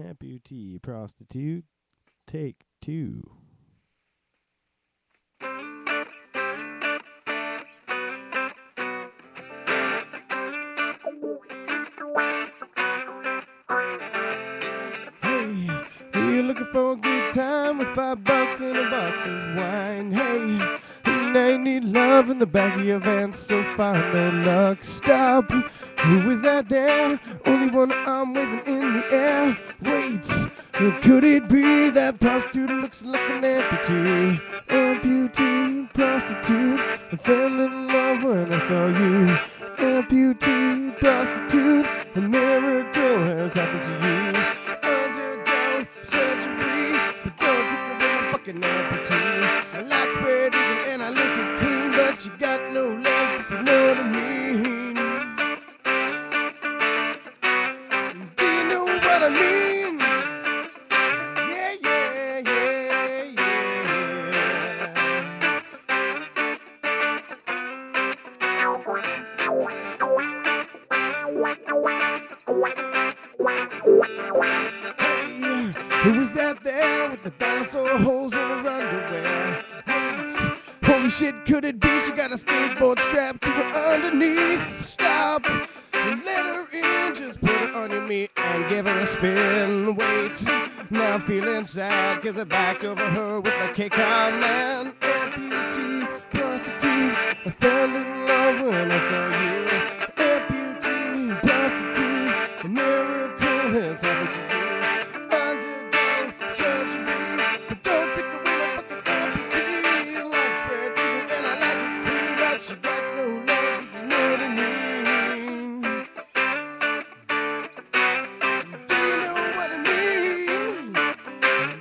Amputee prostitute, take two. Hey, you're looking for a good time with $5 and a box of wine. Hey, now you need love in the back of your van, so find no luck. Stop. Who is that there? Only one arm waving in the air. Wait, could it be that prostitute looks like an amputee? Amputee, prostitute. I fell in love when I saw you. Amputee, prostitute. A miracle has happened to you. Undergo surgery, but don't take away my fucking amputee. I like spread eagle and I lick it clean, but you got no legs if you know what I mean. Do you know what I mean? Yeah, yeah, yeah, yeah. Hey, who was that there with the dinosaur holes in her underwear? Wait, holy shit, could it be she got a skateboard strapped to her underneath? Stop and let her in, just put her on your meat and give her a spin. Wait, now I'm feeling sad cause I backed over her with my K-car man. Amputee, prostitute, I fell in love when I saw you. Amputee, prostitute, a miracle has happened to you. Undergo surgery, but don't take away my fucking amputee. Like spread eagle and I like it clean, but you got no legs if you know what I mean. Do you know what I mean?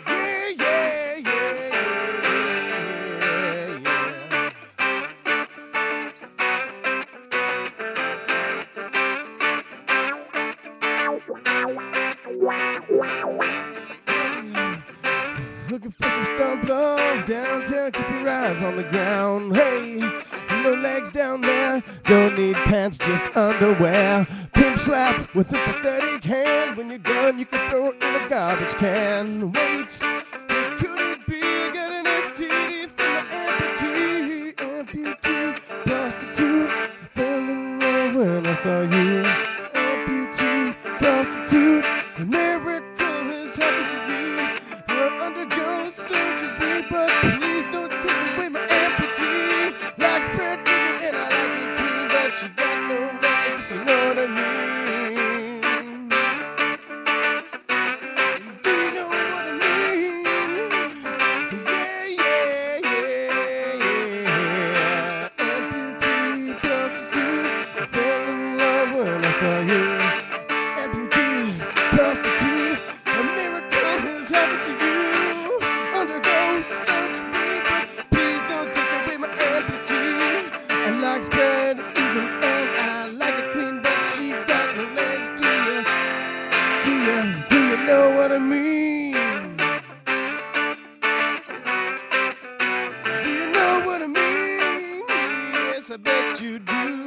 Yeah, yeah, yeah, yeah, yeah. Looking for some stump love downtown, keep your eyes on the ground. Hey, no legs down there, don't need pants, just underwear. Pimp slap with a prosthetic hand. When you're done, you can throw it in a garbage can. Wait, could it be I got an STD from the amputee? Amputee, prostitute, I fell in love when I saw you. Amputee, prostitute, a miracle has happened to you. You'll undergo surgery, but please don't take away my amputee. Like spread eagle and I like it clean, but you got no legs if you know what I mean. Do you know what I mean? Yeah, yeah, yeah, yeah. Amputee, prostitute, I fell in love when I saw you. Amputee, prostitute, a miracle has happened to you. Undergo surgery, but please don't take away my amputee. I like spread eagle and I like it clean, but she got no legs. Do you know what I mean? Do you know what I mean? Yes, I bet you do.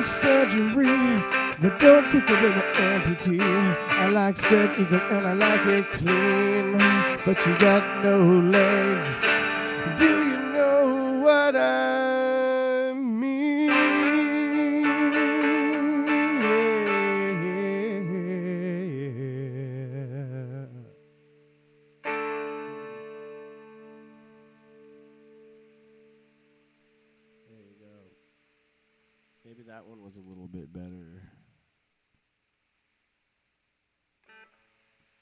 Surgery, but don't take away my amputee. I like spread eagle and I like it clean, but you got no legs. Do you know what I mean? Yeah. There you go. Maybe that one was a little bit better.